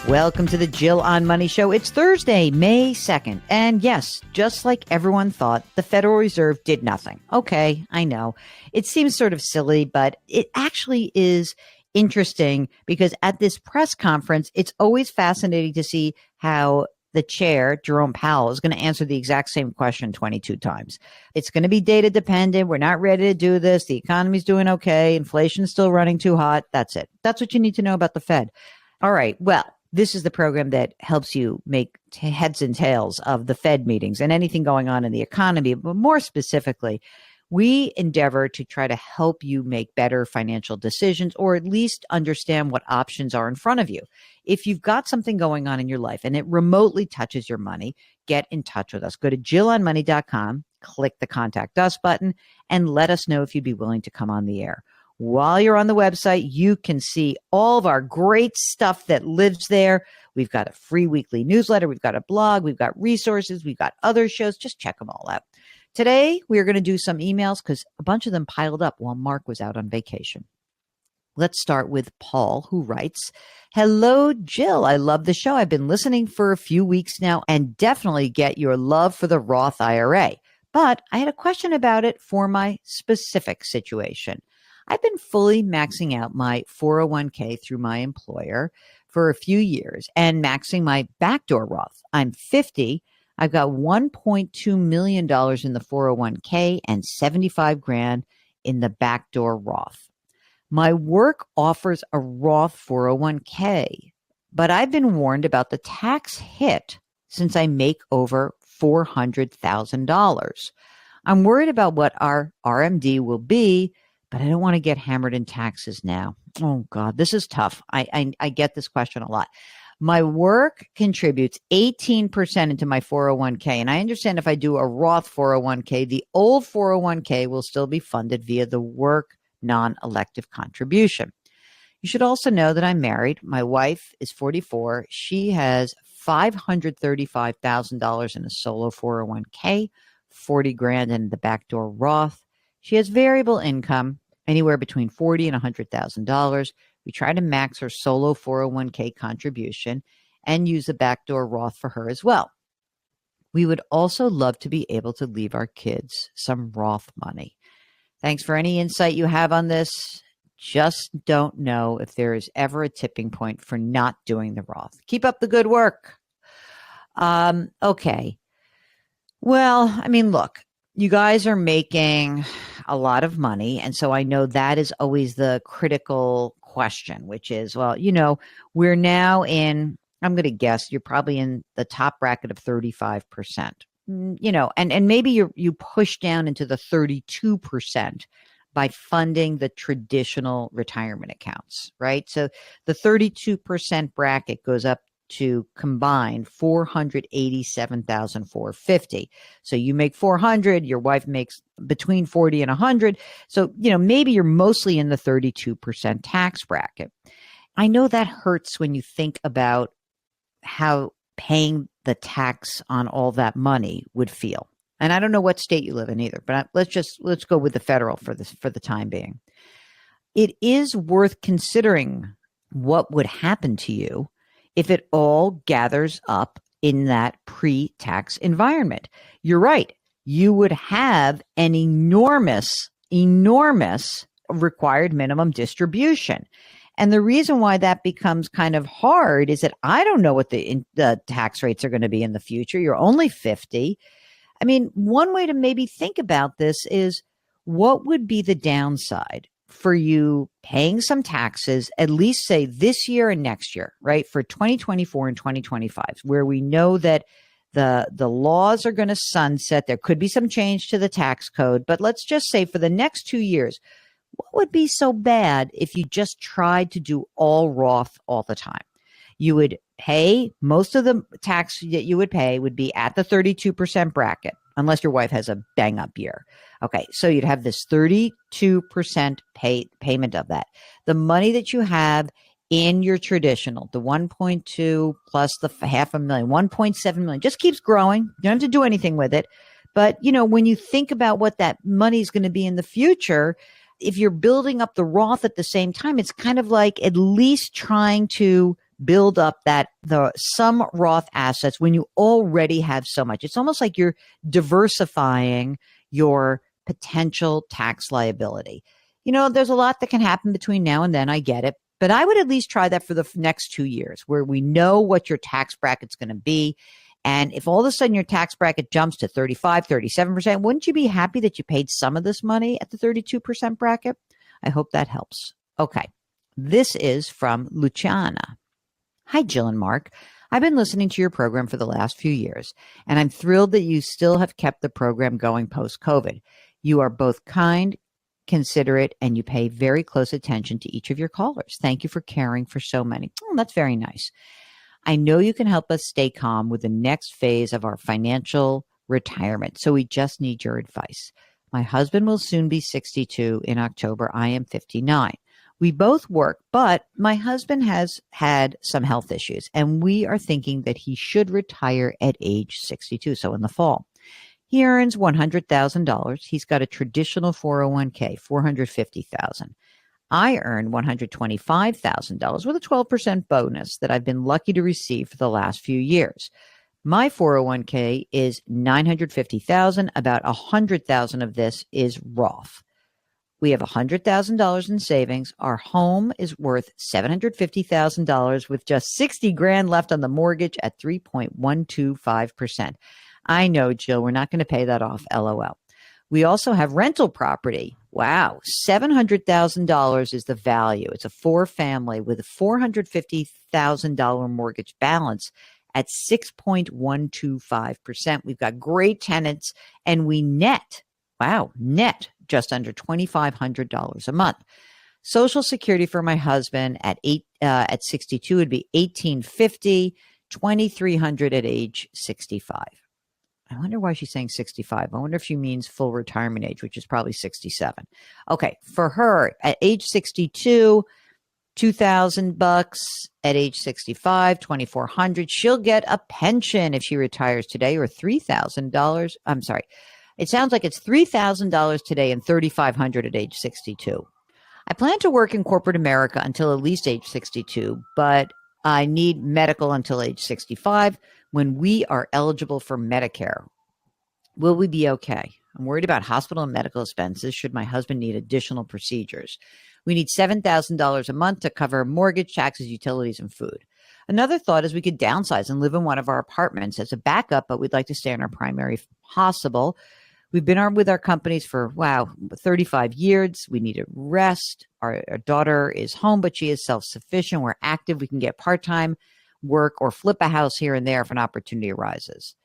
Welcome to the Jill on Money Show. It's Thursday, May 2nd. And yes, just like everyone thought, the Federal Reserve did nothing. Okay, I know. It seems sort of silly, but it actually is interesting because at this press conference, it's always fascinating to see how the chair, Jerome Powell, is going to answer the exact same question 22 times. It's going to be data dependent. We're not ready to do this. The economy's doing okay. Inflation's still running too hot. That's it. That's what you need to know about the Fed. All right. Well, this is the program that helps you make heads and tails of the Fed meetings and anything going on in the economy. But more specifically, we endeavor to try to help you make better financial decisions or at least understand what options are in front of you. If you've got something going on in your life and it remotely touches your money, get in touch with us. Go to jillonmoney.com, click the Contact Us button, and let us know if you'd be willing to come on the air. While you're on the website, you can see all of our great stuff that lives there. We've got a free weekly newsletter. We've got a blog. We've got resources. We've got other shows. Just check them all out. Today, we're going to do some emails because a bunch of them piled up while Mark was out on vacation. Let's start with Paul, who writes, "Hello, Jill. I love the show. I've been listening for a few weeks now and definitely get your love for the Roth IRA. But I had a question about it for my specific situation. I've been fully maxing out my 401k through my employer for a few years and maxing my backdoor Roth. I'm 50. I've got $1.2 million in the 401k and 75 grand in the backdoor Roth. My work offers a Roth 401k, but I've been warned about the tax hit since I make over $400,000. I'm worried about what our RMD will be, but I don't want to get hammered in taxes now. Oh, God, this is tough. I get this question a lot. My work contributes 18% into my 401k, and I understand if I do a Roth 401k, the old 401k will still be funded via the work non-elective contribution. You should also know that I'm married. My wife is 44. She has $535,000 in a solo 401k, 40 grand in the backdoor Roth. She has variable income, anywhere between $40,000 and $100,000. We try to max her solo 401k contribution and use the backdoor Roth for her as well. We would also love to be able to leave our kids some Roth money. Thanks for any insight you have on this. Just don't know if there is ever a tipping point for not doing the Roth. Keep up the good work." Okay. Well, I mean, look, you guys are making a lot of money. And so I know that is always the critical question, which is, well, we're now in, I'm going to guess you're probably in the top bracket of 35%, and maybe you push down into the 32% by funding the traditional retirement accounts, right? So the 32% bracket goes up to combined $487,450. So you make 400, your wife makes between 40 and 100. So, maybe you're mostly in the 32% tax bracket. I know that hurts when you think about how paying the tax on all that money would feel. And I don't know what state you live in either, but let's go with the federal for the time being. It is worth considering what would happen to you if it all gathers up in that pre-tax environment. You're right. You would have an enormous required minimum distribution. And the reason why that becomes kind of hard is that I don't know what the tax rates are going to be in the future. You're only 50. I mean, one way to maybe think about this is what would be the downside for you paying some taxes, at least say this year and next year, right? For 2024 and 2025, where we know that the laws are going to sunset. There could be some change to the tax code, but let's just say for the next 2 years, what would be so bad if you just tried to do all Roth all the time? You would pay, most of the tax that you would pay would be at the 32% bracket, unless your wife has a bang up year. Okay, so you'd have this 32% payment of that. The money that you have in your traditional, the 1.2 plus the $500,000, 1.7 million, just keeps growing. You don't have to do anything with it. But, when you think about what that money is going to be in the future, if you're building up the Roth at the same time, it's kind of like at least trying to build up some Roth assets when you already have so much. It's almost like you're diversifying your potential tax liability. There's a lot that can happen between now and then. I get it. But I would at least try that for the next 2 years where we know what your tax bracket's going to be. And if all of a sudden your tax bracket jumps to 35, 37%, wouldn't you be happy that you paid some of this money at the 32% bracket? I hope that helps. Okay. This is from Luciana. Hi, Jill and Mark. I've been listening to your program for the last few years, and I'm thrilled that you still have kept the program going post-COVID. You are both kind, considerate, and you pay very close attention to each of your callers. Thank you for caring for so many. Oh, that's very nice. I know you can help us stay calm with the next phase of our financial retirement, so we just need your advice. My husband will soon be 62 in October. I am 59. We both work, but my husband has had some health issues, and we are thinking that he should retire at age 62, so in the fall. He earns $100,000. He's got a traditional 401k, $450,000. I earn $125,000 with a 12% bonus that I've been lucky to receive for the last few years. My 401k is $950,000. About $100,000 of this is Roth. We have $100,000 in savings. Our home is worth $750,000 with just $60,000 left on the mortgage at 3.125%. I know, Jill, we're not going to pay that off. LOL. We also have rental property. Wow. $700,000 is the value. It's a 4-family with a $450,000 mortgage balance at 6.125%. We've got great tenants and we net just under $2,500 a month. Social Security for my husband at 62 would be $1,850, $2,300 at age 65. I wonder why she's saying 65. I wonder if she means full retirement age, which is probably 67. Okay, for her at age 62, $2,000. At age 65, $2,400. She'll get a pension if she retires today, or $3,000. I'm sorry. It sounds like it's $3,000 today and $3,500 at age 62. I plan to work in corporate America until at least age 62, but I need medical until age 65 when we are eligible for Medicare. Will we be okay? I'm worried about hospital and medical expenses should my husband need additional procedures. We need $7,000 a month to cover mortgage, taxes, utilities, and food. Another thought is we could downsize and live in one of our apartments as a backup, but we'd like to stay in our primary if possible. We've been with our companies for, 35 years. We need a rest. Our daughter is home, but she is self-sufficient. We're active. We can get part-time work or flip a house here and there if an opportunity arises.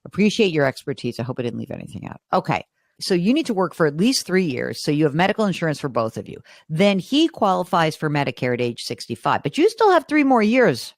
Appreciate your expertise. I hope I didn't leave anything out. Okay. So you need to work for at least 3 years. So you have medical insurance for both of you. Then he qualifies for Medicare at age 65, but you still have 3 more years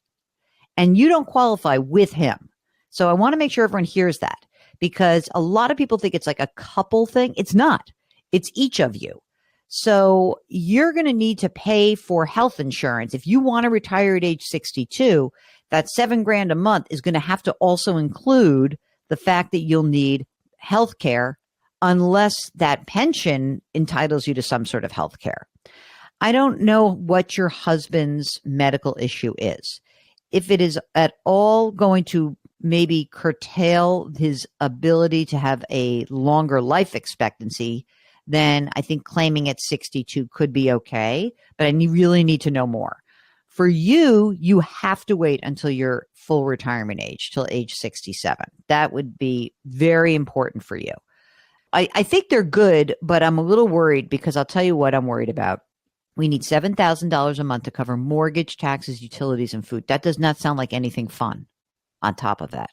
and you don't qualify with him. So I want to make sure everyone hears that, because a lot of people think it's like a couple thing. It's not. It's each of you. So you're going to need to pay for health insurance. If you want to retire at age 62, that $7,000 a month is going to have to also include the fact that you'll need health care unless that pension entitles you to some sort of health care. I don't know what your husband's medical issue is. If it is at all going to maybe curtail his ability to have a longer life expectancy, then I think claiming at 62 could be okay, but I really need to know more. For you, you have to wait until your full retirement age, till age 67. That would be very important for you. I think they're good, but I'm a little worried because I'll tell you what I'm worried about. We need $7,000 a month to cover mortgage, taxes, utilities, and food. That does not sound like anything fun on top of that.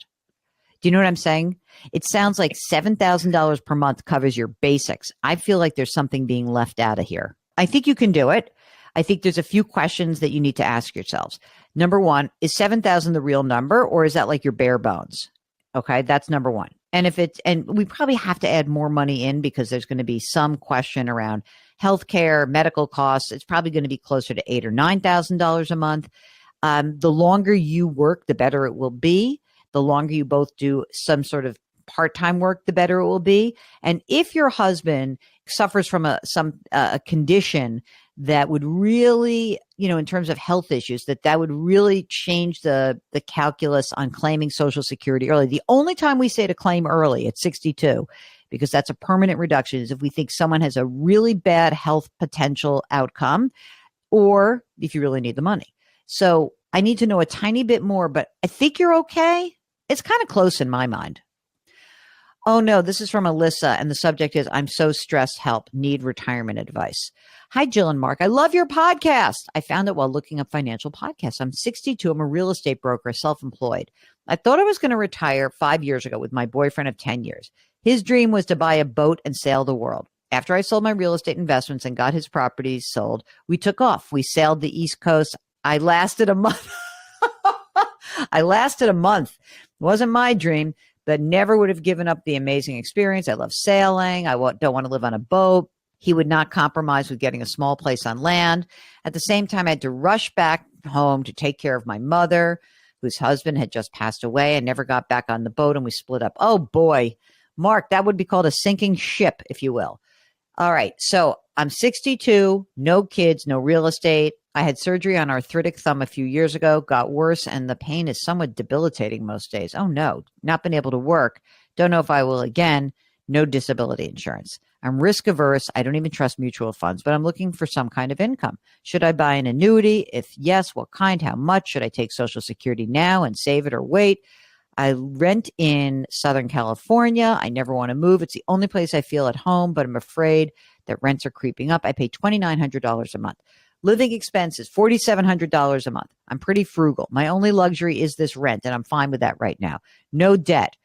Do you know what I'm saying? It sounds like $7,000 per month covers your basics. I feel like there's something being left out of here. I think you can do it. I think there's a few questions that you need to ask yourselves. Number one, is 7,000 the real number, or is that like your bare bones? Okay, that's number one. And we probably have to add more money in because there's going to be some question around healthcare, medical costs. It's probably going to be closer to $8,000 or $9,000 a month. The longer you work, the better it will be. The longer you both do some sort of part-time work, the better it will be. And if your husband suffers from a condition that would really, in terms of health issues, that would really change the calculus on claiming Social Security early. The only time we say to claim early at 62, because that's a permanent reduction, is if we think someone has a really bad health potential outcome or if you really need the money. So I need to know a tiny bit more, but I think you're okay. It's kind of close in my mind. Oh, no, this is from Alyssa, and the subject is, I'm so stressed, help, need retirement advice. Hi, Jill and Mark. I love your podcast. I found it while looking up financial podcasts. I'm 62. I'm a real estate broker, self-employed. I thought I was going to retire 5 years ago with my boyfriend of 10 years. His dream was to buy a boat and sail the world. After I sold my real estate investments and got his properties sold, we took off. We sailed the East Coast. I lasted a month. It wasn't my dream, but never would have given up the amazing experience. I love sailing. I don't want to live on a boat. He would not compromise with getting a small place on land. At the same time, I had to rush back home to take care of my mother, whose husband had just passed away. I never got back on the boat, and we split up. Oh, boy. Mark, that would be called a sinking ship, if you will. All right. So I'm 62, no kids, no real estate. I had surgery on arthritic thumb a few years ago, got worse, and the pain is somewhat debilitating most days. Oh, no, not been able to work. Don't know if I will again. No disability insurance. I'm risk averse. I don't even trust mutual funds, but I'm looking for some kind of income. Should I buy an annuity? If yes, what kind? How much? Should I take Social Security now and save it or wait? I rent in Southern California. I never want to move. It's the only place I feel at home, but I'm afraid that rents are creeping up. I pay $2,900 a month. Living expenses, $4,700 a month. I'm pretty frugal. My only luxury is this rent, and I'm fine with that right now. No debt.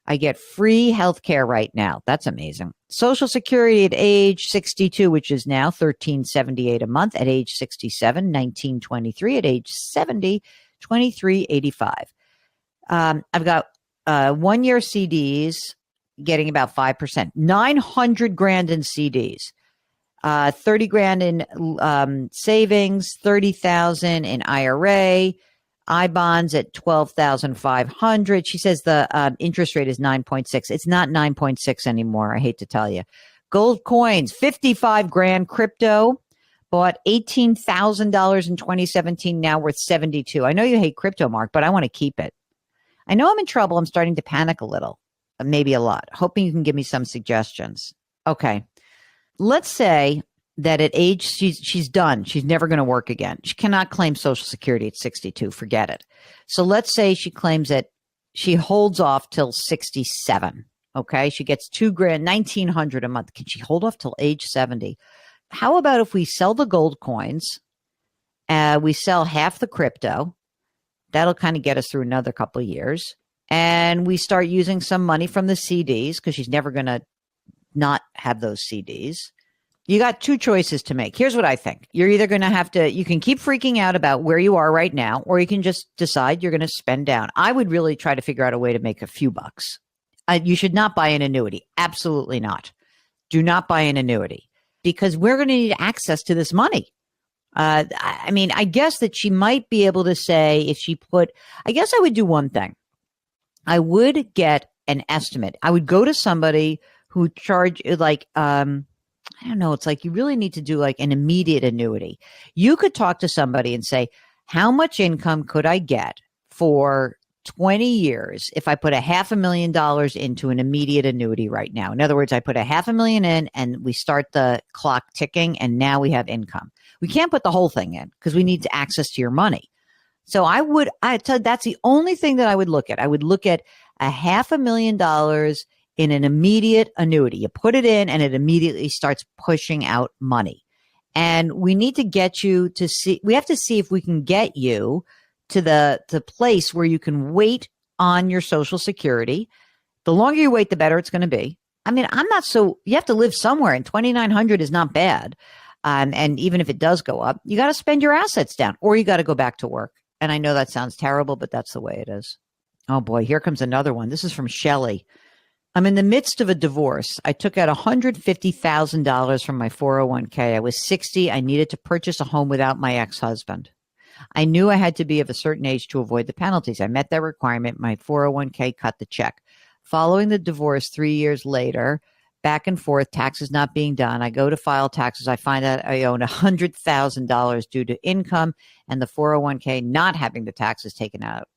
I get free health care right now. That's amazing. Social Security at age 62, which is now $1,378 a month. At age 67, $1,923. At age 70, $2,385. I've got 1 year CDs getting about 5%, 900 grand in CDs, 30 grand in savings, 30,000 in IRA, I bonds at 12,500. She says the interest rate is 9.6. It's not 9.6 anymore. I hate to tell you. Gold coins, 55 grand. Crypto, bought $18,000 in 2017, now worth 72. I know you hate crypto, Mark, but I want to keep it. I know I'm in trouble. I'm starting to panic a little, maybe a lot. Hoping you can give me some suggestions. Okay. Let's say that at age, she's done. She's never going to work again. She cannot claim Social Security at 62. Forget it. So let's say she claims that she holds off till 67. Okay. She gets $2,000, $1,900 a month. Can she hold off till age 70? How about if we sell the gold coins, we sell half the crypto? That'll kind of get us through another couple of years. And we start using some money from the CDs because she's never going to not have those CDs. You got two choices to make. Here's what I think. You're either going to have to, you can keep freaking out about where you are right now, or you can just decide you're going to spend down. I would really try to figure out a way to make a few bucks. You should not buy an annuity. Absolutely not. Do not buy an annuity because we're going to need access to this money. I mean, I guess that she might be able to say if she put, I guess I would do one thing. I would get an estimate. I would go to somebody who charge like, I don't know. It's like you really need to do like an immediate annuity. You could talk to somebody and say, how much income could I get for 20 years if I put $500,000 into an immediate annuity right now? In other words, I put $500,000 in and we start the clock ticking and now we have income. We can't put the whole thing in because we need access to your money. So that's the only thing that I would look at. I would look at $500,000 in an immediate annuity. You put it in and it immediately starts pushing out money. And we need to get you to see, we have to see if we can get you to the place where you can wait on your Social Security. The longer you wait, the better it's going to be. I mean, you have to live somewhere and 2,900 is not bad. And even if it does go up, you got to spend your assets down or you got to go back to work. And I know that sounds terrible, but that's the way it is. Oh boy, here comes another one. This is from Shelley. I'm in the midst of a divorce. I took out $150,000 from my 401k. I was 60. I needed to purchase a home without my ex-husband. I knew I had to be of a certain age to avoid the penalties. I met that requirement. My 401k cut the check. Following the divorce 3 years later, back and forth, taxes not being done. I go to file taxes. I find out I own $100,000 due to income and the 401k not having the taxes taken out.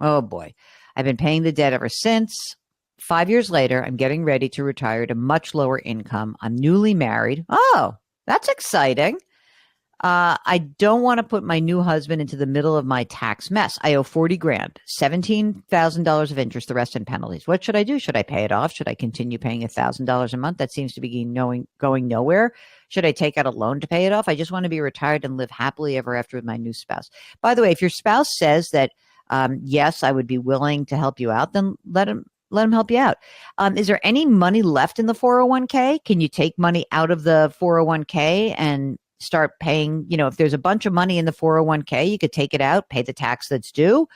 Oh boy. I've been paying the debt ever since. 5 years later, I'm getting ready to retire at a much lower income. I'm newly married. Oh, that's exciting. I don't want to put my new husband into the middle of my tax mess. I owe 40 grand, $17,000 of interest, the rest in penalties. What should I do? Should I pay it off? Should I continue paying $1,000 a month? That seems to be going nowhere. Should I take out a loan to pay it off? I just want to be retired and live happily ever after with my new spouse. By the way, if your spouse says that, yes, I would be willing to help you out, then let him help you out. Is there any money left in the 401k? Can you take money out of the 401k and start paying, if there's a bunch of money in the 401k, you could take it out, pay the tax that's due,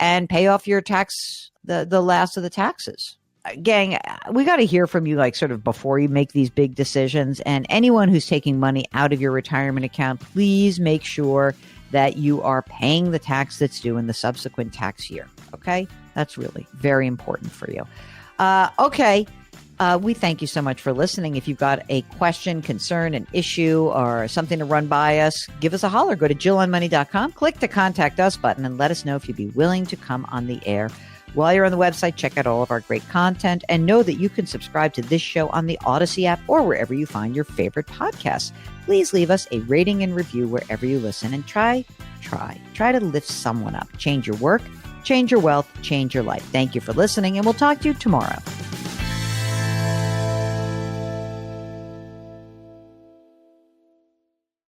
and pay off your tax, the last of the taxes. Gang, we got to hear from you, like, sort of before you make these big decisions. And anyone who's taking money out of your retirement account, please make sure that you are paying the tax that's due in the subsequent tax year. Okay? That's really very important for you. Okay. We thank you so much for listening. If you've got a question, concern, an issue, or something to run by us, give us a holler. Go to JillOnMoney.com, click the Contact Us button, and let us know if you'd be willing to come on the air. While you're on the website, check out all of our great content, and know that you can subscribe to this show on the Odyssey app or wherever you find your favorite podcasts. Please leave us a rating and review wherever you listen, and try to lift someone up. Change your work, change your wealth, change your life. Thank you for listening, and we'll talk to you tomorrow.